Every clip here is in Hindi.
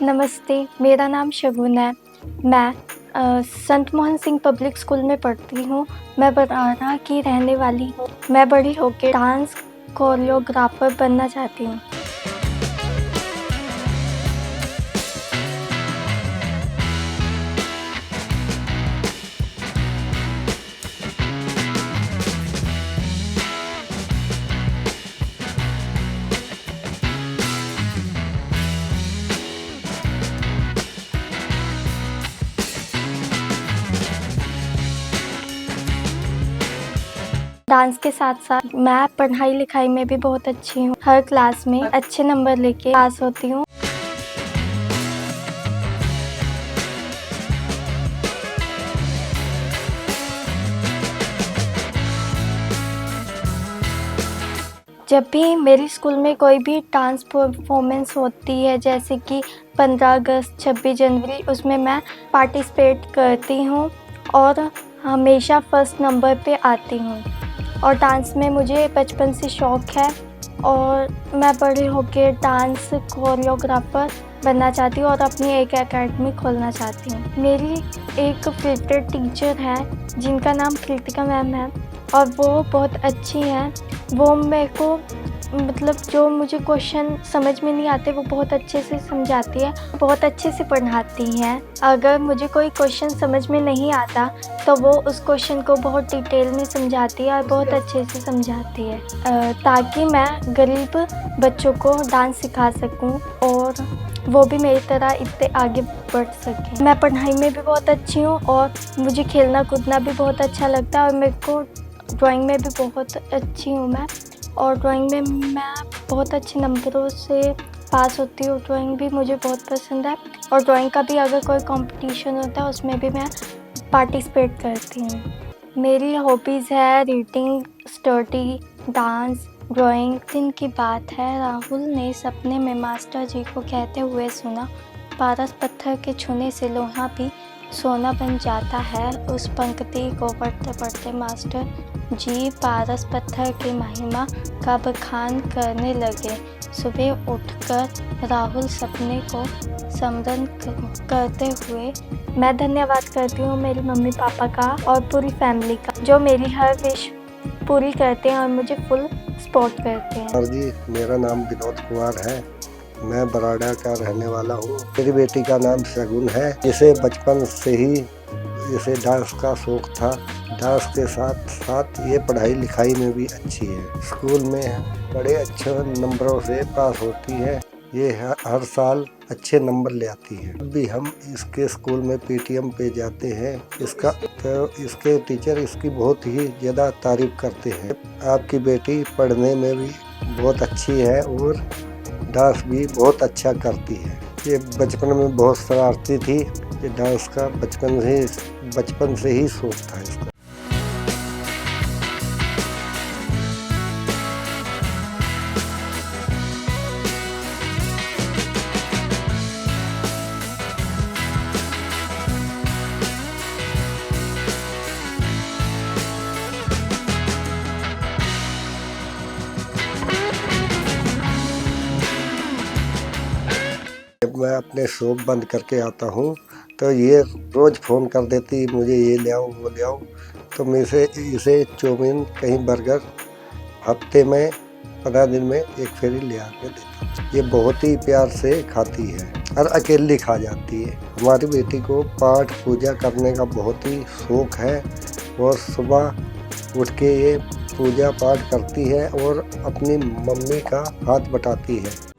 नमस्ते, मेरा नाम शगुन है। मैं संत मोहन सिंह पब्लिक स्कूल में पढ़ती हूँ। मैं बराड़ा की रहने वाली हूँ। मैं बड़ी होके डांस कोरियोग्राफर बनना चाहती हूँ। डांस के साथ-साथ मैं पढ़ाई-लिखाई में भी बहुत अच्छी हूँ। हर क्लास में अच्छे नंबर लेके पास होती हूँ। जब भी मेरे स्कूल में कोई भी डांस परफॉर्मेंस होती है, जैसे कि 15 अगस्त, 26 जनवरी, उसमें मैं पार्टिसिपेट करती हूँ और हमेशा फर्स्ट नंबर पे आती हूँ। और डांस में मुझे बचपन से शौक है और मैं बड़े होके डांस कोरियोग्राफर बनना चाहती हूँ और अपनी एक एकेडमी खोलना चाहती हूँ। मेरी एक फेवरेट टीचर है जिनका नाम कृतिका मैम है और वो बहुत अच्छी हैं। वो मेरे को जो मुझे क्वेश्चन समझ में नहीं आते वो बहुत अच्छे से समझाती है, बहुत अच्छे से पढ़ाती हैं। अगर मुझे कोई क्वेश्चन समझ में नहीं आता तो वो उस क्वेश्चन को बहुत डिटेल में समझाती है और बहुत अच्छे से समझाती है, ताकि मैं गरीब बच्चों को डांस सिखा सकूं और वो भी मेरी तरह इतने आगे बढ़ सकें। मैं पढ़ाई में भी बहुत अच्छी हूँ और मुझे खेलना कूदना भी बहुत अच्छा लगता है और मेरे को ड्राइंग में भी बहुत अच्छी हूँ मैं, और ड्राइंग में मैं बहुत अच्छे नंबरों से पास होती हूँ। ड्राइंग भी मुझे बहुत पसंद है और ड्राइंग का भी अगर कोई कंपटीशन होता है उसमें भी मैं पार्टिसिपेट करती हूँ। मेरी हॉबीज़ है रीडिंग, स्टडी, डांस, ड्राइंग। दिन की बात है, राहुल ने सपने में मास्टर जी को कहते हुए सुना, पारस पत्थर के छूने से लोहा भी सोना बन जाता है। उस पंक्ति को पढ़ते पढ़ते मास्टर जी पारस पत्थर की महिमा का बखान करने लगे। सुबह उठकर राहुल सपने को स्मरण करते हुए मैं धन्यवाद करती हूँ मेरी मम्मी पापा का और पूरी फैमिली का, जो मेरी हर विश पूरी करते हैं और मुझे फुल सपोर्ट करते हैं। सर जी, मेरा नाम विनोद कुमार है। मैं बराड़ा का रहने वाला हूँ। मेरी बेटी का नाम शगुन है। इसे बचपन से ही इसे डांस का शौक था। डांस के साथ साथ ये पढ़ाई लिखाई में भी अच्छी है। स्कूल में बड़े अच्छे नंबरों से पास होती है। ये हर साल अच्छे नंबर ले आती है। जब भी हम इसके स्कूल में पीटीएम पे जाते हैं इसके टीचर इसकी बहुत ही ज़्यादा तारीफ करते हैं। आपकी बेटी पढ़ने में भी बहुत अच्छी है और डांस भी बहुत अच्छा करती है। ये बचपन में बहुत शरारती थी। ये डांस का बचपन से ही शौक था इसका। जब मैं अपने शॉप बंद करके आता हूँ तो ये रोज़ फ़ोन कर देती, मुझे ये ले आओ वो ले आओ। तो मैं इसे चाउमीन कहीं बर्गर हफ्ते में 15 दिन में एक फेरी ले आके देता हूँ। ये बहुत ही प्यार से खाती है और अकेली खा जाती है। हमारी बेटी को पाठ पूजा करने का बहुत ही शौक़ है और सुबह उठ के ये पूजा पाठ करती है और अपनी मम्मी का हाथ बटाती है।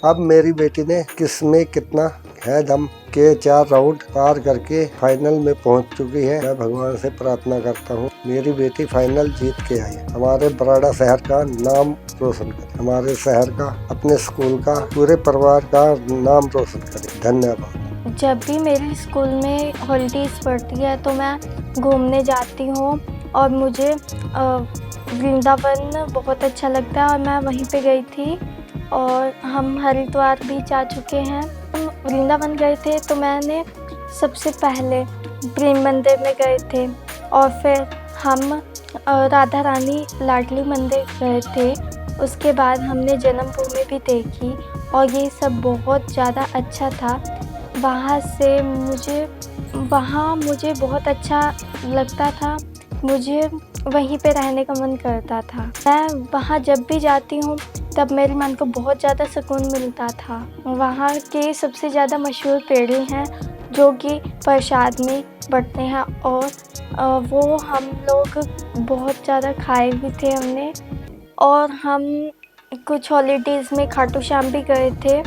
अब मेरी बेटी ने किसमें कितना है दम के 4 राउंड पार करके फाइनल में पहुंच चुकी है। मैं भगवान से प्रार्थना करता हूं मेरी बेटी फाइनल जीत के आई, हमारे बराड़ा शहर का नाम रोशन करे, हमारे शहर का, अपने स्कूल का, पूरे परिवार का नाम रोशन करे। धन्यवाद। जब भी मेरे स्कूल में हॉलीडेज पड़ती है तो मैं घूमने जाती हूँ और मुझे वृंदावन बहुत अच्छा लगता है और मैं वहीं पे गई थी और हम हरिद्वार भी जा चुके हैं। हम वृंदावन गए थे तो मैंने सबसे पहले प्रेम मंदिर में गए थे और फिर हम राधा रानी लाडली मंदिर गए थे। उसके बाद हमने जन्मभूमि भी देखी और ये सब बहुत ज़्यादा अच्छा था। वहाँ मुझे बहुत अच्छा लगता था, मुझे वहीं पे रहने का मन करता था। मैं वहाँ जब भी जाती हूँ तब मेरे मन को बहुत ज़्यादा सुकून मिलता था। वहाँ के सबसे ज़्यादा मशहूर पेड़े हैं जो कि प्रसाद में बँटते हैं और वो हम लोग बहुत ज़्यादा खाए भी थे हमने। और हम कुछ हॉलीडेज़ में खाटू श्याम भी गए थे।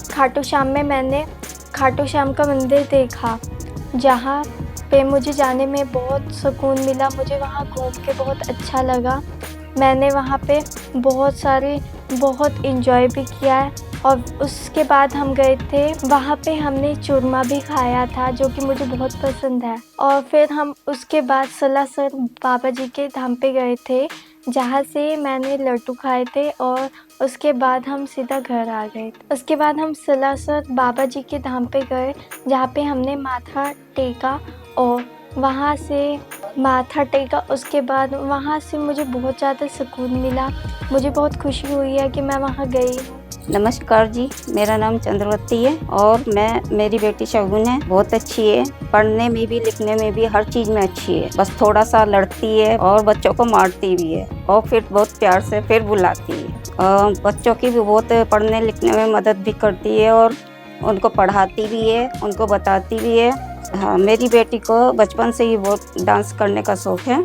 खाटू श्याम में मैंने खाटू श्याम का मंदिर देखा जहाँ पे मुझे जाने में बहुत सुकून मिला। मुझे वहाँ घूम के बहुत अच्छा लगा। मैंने वहाँ पे बहुत एंजॉय भी किया है और उसके बाद हम गए थे वहाँ पे हमने चूरमा भी खाया था जो कि मुझे बहुत पसंद है। और फिर हम उसके बाद सलासर बाबा जी के धाम पे गए थे जहाँ से मैंने लड्डू खाए थे और उसके बाद हम सीधा घर आ गए। उसके बाद हम सलासर बाबा जी के धाम पे गए जहाँ पे हमने माथा टेका और वहाँ से उसके बाद वहाँ से मुझे बहुत ज़्यादा सुकून मिला। मुझे बहुत खुशी हुई है कि मैं वहाँ गई। नमस्कार जी, मेरा नाम चंद्रवती है और मेरी बेटी शगुन है, बहुत अच्छी है। पढ़ने में भी लिखने में भी हर चीज़ में अच्छी है। बस थोड़ा सा लड़ती है और बच्चों को मारती भी है और फिर बहुत प्यार से फिर बुलाती है। बच्चों की भी बहुत पढ़ने लिखने में मदद भी करती है और उनको पढ़ाती भी है, उनको बताती भी है। हाँ, मेरी बेटी को बचपन से ही बहुत डांस करने का शौक़ है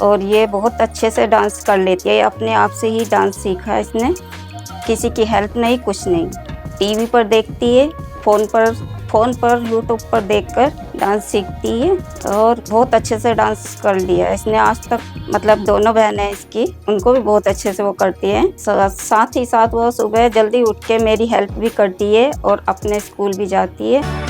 और ये बहुत अच्छे से डांस कर लेती है। अपने आप से ही डांस सीखा है इसने, किसी की हेल्प नहीं, कुछ नहीं। टीवी पर देखती है, फ़ोन पर यूट्यूब पर देखकर डांस सीखती है और बहुत अच्छे से डांस कर लिया है इसने आज तक। मतलब दोनों बहनें इसकी, उनको भी बहुत अच्छे से वो करती है। साथ ही साथ वो सुबह जल्दी उठ के मेरी हेल्प भी करती है और अपने स्कूल भी जाती है।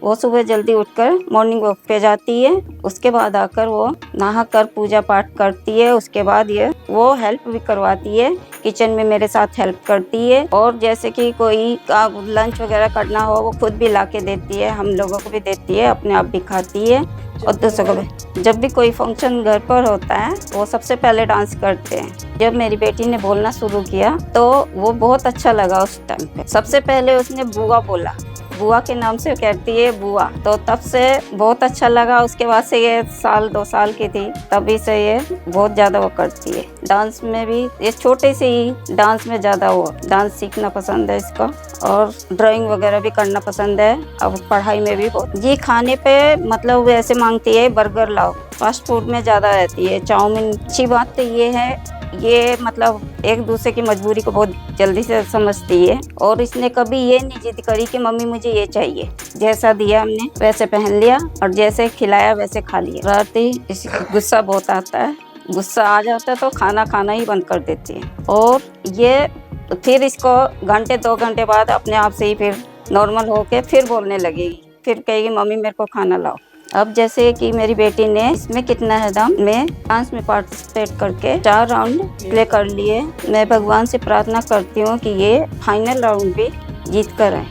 वो सुबह जल्दी उठकर मॉर्निंग वॉक पे जाती है। उसके बाद आकर वो नहाकर पूजा पाठ करती है। उसके बाद वो हेल्प भी करवाती है, किचन में मेरे साथ हेल्प करती है और जैसे कि कोई लंच वगैरह करना हो वो खुद भी ला के देती है, हम लोगों को भी देती है, अपने आप भी खाती है और दूसरों को भी। जब भी कोई फंक्शन घर पर होता है वो सबसे पहले डांस करते हैं। जब मेरी बेटी ने बोलना शुरू किया तो वो बहुत अच्छा लगा। उस टाइम पे सबसे पहले उसने बुआ बोला, बुआ के नाम से कहती है बुआ, तो तब से बहुत अच्छा लगा। उसके बाद से ये 1-2 साल की थी तभी से ये बहुत ज़्यादा वो करती है। डांस में भी ये छोटे से ही डांस में ज़्यादा वो डांस सीखना पसंद है इसको और ड्राइंग वगैरह भी करना पसंद है। अब पढ़ाई में भी बहुत। ये खाने पे मतलब वैसे मांगती है बर्गर लाओ, फास्ट फूड में ज़्यादा रहती है, चाउमीन। अच्छी बात तो ये है ये मतलब एक दूसरे की मजबूरी को बहुत जल्दी से समझती है और इसने कभी ये नहीं जिद करी कि मम्मी मुझे ये चाहिए। जैसा दिया हमने वैसे पहन लिया और जैसे खिलाया वैसे खा लिया। राती इसको गुस्सा बहुत आता है, गुस्सा आ जाता है तो खाना खाना ही बंद कर देती है और ये फिर इसको 1-2 घंटे बाद अपने आप से ही फिर नॉर्मल होके फिर बोलने लगेगी, फिर कहेगी मम्मी मेरे को खाना लाओ। अब जैसे कि मेरी बेटी ने इसमें कितना है दम में डांस में पार्टिसिपेट करके 4 राउंड प्ले कर लिए। मैं भगवान से प्रार्थना करती हूँ कि ये फाइनल राउंड भी जीत कर आए।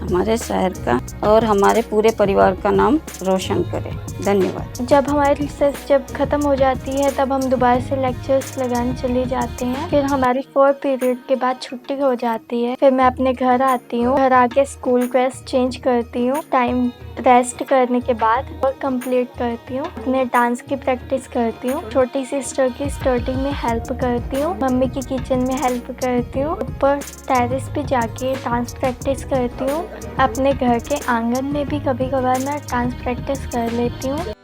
हमारे शहर का और हमारे पूरे परिवार का नाम रोशन करे। धन्यवाद। जब हमारी रिसर्च जब ख़त्म हो जाती है तब हम दोबारा से लेक्चर्स लगाने चले जाते हैं। फिर हमारी 4 पीरियड के बाद छुट्टी हो जाती है। फिर मैं अपने घर आती हूँ। घर आके स्कूल ड्रेस चेंज करती हूँ। टाइम रेस्ट करने के बाद वर्क कंप्लीट करती हूँ। अपने डांस की प्रैक्टिस करती हूँ। छोटी सिस्टर की स्टडी में हेल्प करती हूँ। मम्मी की किचन में हेल्प करती हूँ। ऊपर टेरेस पे जाके डांस प्रैक्टिस करती हूँ। अपने घर के आंगन में भी कभी कभार मैं डांस प्रैक्टिस कर लेती हूँ।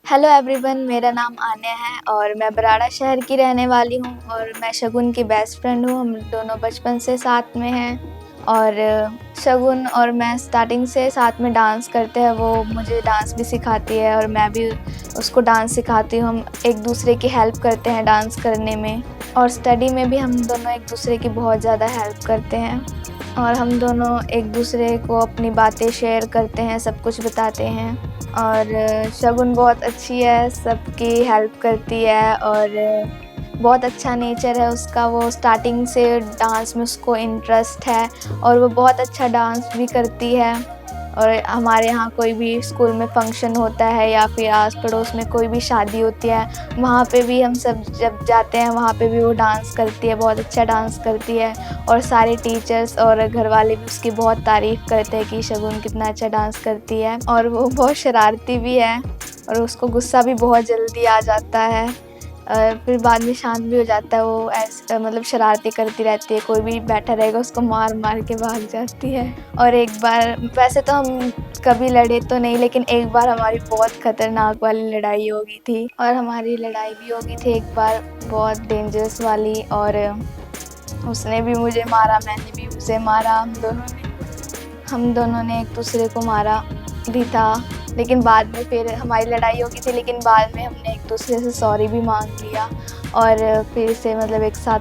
हेलो एवरीवन, मेरा नाम आन्या है और मैं बराड़ा शहर की रहने वाली हूँ और मैं शगुन की बेस्ट फ्रेंड हूँ। हम दोनों बचपन से साथ में हैं और शगुन और मैं स्टार्टिंग से साथ में डांस करते हैं। वो मुझे डांस भी सिखाती है और मैं भी उसको डांस सिखाती हूँ। हम एक दूसरे की हेल्प करते हैं डांस करने में और स्टडी में भी हम दोनों एक दूसरे की बहुत ज़्यादा हेल्प करते हैं और हम दोनों एक दूसरे को अपनी बातें शेयर करते हैं, सब कुछ बताते हैं। और शगुन बहुत अच्छी है, सबकी हेल्प करती है और बहुत अच्छा नेचर है उसका। वो स्टार्टिंग से डांस में उसको इंटरेस्ट है और वो बहुत अच्छा डांस भी करती है। और हमारे यहाँ कोई भी स्कूल में फंक्शन होता है या फिर आस पड़ोस में कोई भी शादी होती है, वहाँ पे भी हम सब जब जाते हैं वहाँ पे भी वो डांस करती है, बहुत अच्छा डांस करती है। और सारे टीचर्स और घर वाले भी उसकी बहुत तारीफ़ करते हैं कि शगुन कितना अच्छा डांस करती है। और वो बहुत शरारती भी है और उसको गुस्सा भी बहुत जल्दी आ जाता है, फिर बाद में शांत भी हो जाता है। वो ऐसे मतलब शरारती करती रहती है, कोई भी बैठा रहेगा उसको मार मार के भाग जाती है। और एक बार, वैसे तो हम कभी लड़े तो नहीं, लेकिन एक बार हमारी बहुत ख़तरनाक वाली लड़ाई हो गई थी और हमारी लड़ाई भी हो गई थी एक बार बहुत डेंजरस वाली। और उसने भी मुझे मारा, मैंने भी उसे मारा। हम दोनों ने एक दूसरे को मारा भी था। लेकिन बाद में फिर हमारी लड़ाई हो गई थी, लेकिन बाद में हमने एक दूसरे से सॉरी भी मांग लिया और फिर से मतलब एक साथ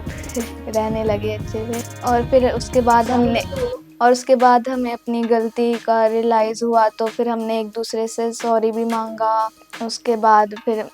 रहने लगे अच्छे से। और फिर उसके बाद हमें अपनी गलती का रियलाइज़ हुआ तो फिर हमने एक दूसरे से सॉरी भी मांगा। उसके बाद फिर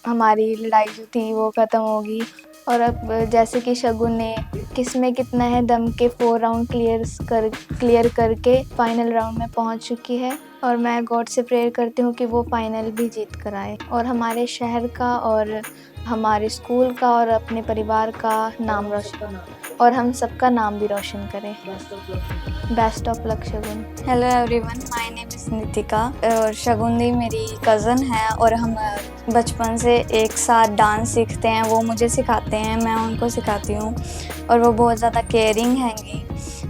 हमारी लड़ाई जो थी वो ख़त्म हो गई। और अब जैसे कि शगुन ने किस में कितना है दम के 4 राउंड क्लियर करके फाइनल राउंड में पहुंच चुकी है और मैं गॉड से प्रेयर करती हूँ कि वो फाइनल भी जीत कर आए और हमारे शहर का और हमारे स्कूल का और अपने परिवार का नाम रोशन और हम सबका नाम भी रोशन करें। Best of luck Shagun. Hello everyone, my name is Nitika और शगुन दी मेरी कज़न है और हम बचपन से एक साथ डांस सीखते हैं। वो मुझे सिखाते हैं, मैं उनको सिखाती हूँ और वो बहुत ज़्यादा केयरिंग हैंगी।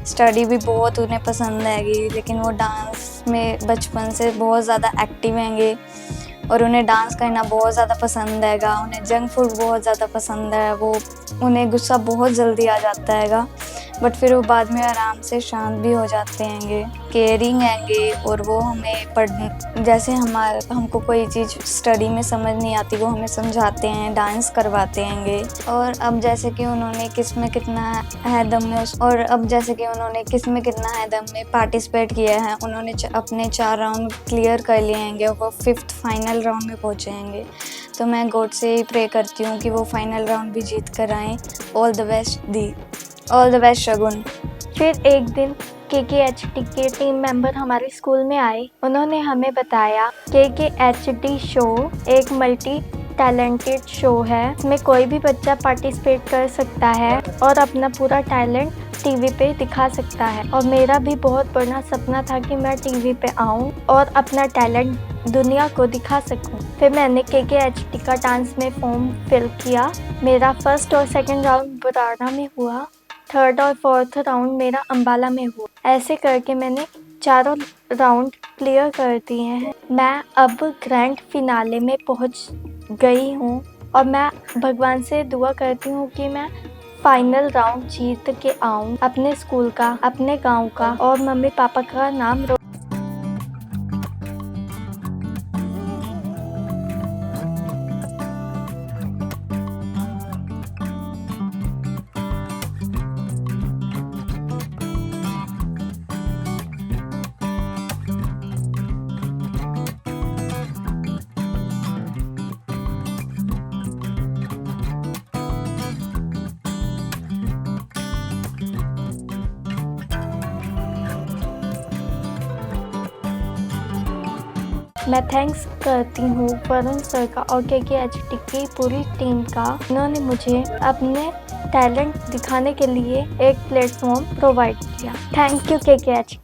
स्टडी भी बहुत उन्हें पसंद हैगी, लेकिन वो डांस में बचपन से बहुत ज़्यादा एक्टिव हैंगे और उन्हें डांस करना बहुत ज़्यादा पसंद हैगा। उन्हें जंक फूड बहुत ज़्यादा पसंद है। उन्हें गुस्सा बहुत जल्दी आ जाता हैगा, बट फिर वो बाद में आराम से शांत भी हो जाते हैंगे। केयरिंग हैंगे और वो हमें जैसे हमको कोई चीज़ स्टडी में समझ नहीं आती वो हमें समझाते हैं, डांस करवाते हैंगे। और अब जैसे कि उन्होंने किस में कितना है दम में पार्टिसिपेट किया है, उन्होंने अपने 4 राउंड क्लियर कर लिए हैंगे और वो 5th फाइनल राउंड में पहुँचे हैंगे। तो मैं गॉड से प्रे करती हूँ कि वो फाइनल राउंड भी जीत कर आएँ। ऑल द बेस्ट शगुन। फिर एक दिन KKHD के टीम मेंबर हमारे स्कूल में आए। उन्होंने हमें बताया KKHD शो एक मल्टी टैलेंटेड शो है। इसमें कोई भी बच्चा पार्टिसिपेट कर सकता है और अपना पूरा टैलेंट टीवी पे दिखा सकता है। और मेरा भी बहुत बड़ा सपना था कि मैं टीवी पे आऊँ और अपना टैलेंट दुनिया को दिखा सकूं। फिर मैंने KKHD का डांस में फॉर्म फिल किया। मेरा 1st और 2nd राउंड बराड़ा में हुआ, 3rd और 4th राउंड मेरा अम्बाला में हुआ। ऐसे करके मैंने 4 राउंड क्लियर कर दिए हैं। मैं अब ग्रैंड फिनाले में पहुंच गई हूं और मैं भगवान से दुआ करती हूं कि मैं फाइनल राउंड जीत के आऊं, अपने स्कूल का, अपने गांव का और मम्मी पापा का नाम मैं थैंक्स करती हूँ वरुण सर का और KKHT की पूरी टीम का। उन्होंने मुझे अपने टैलेंट दिखाने के लिए एक प्लेटफॉर्म प्रोवाइड किया। Thank you KKHT।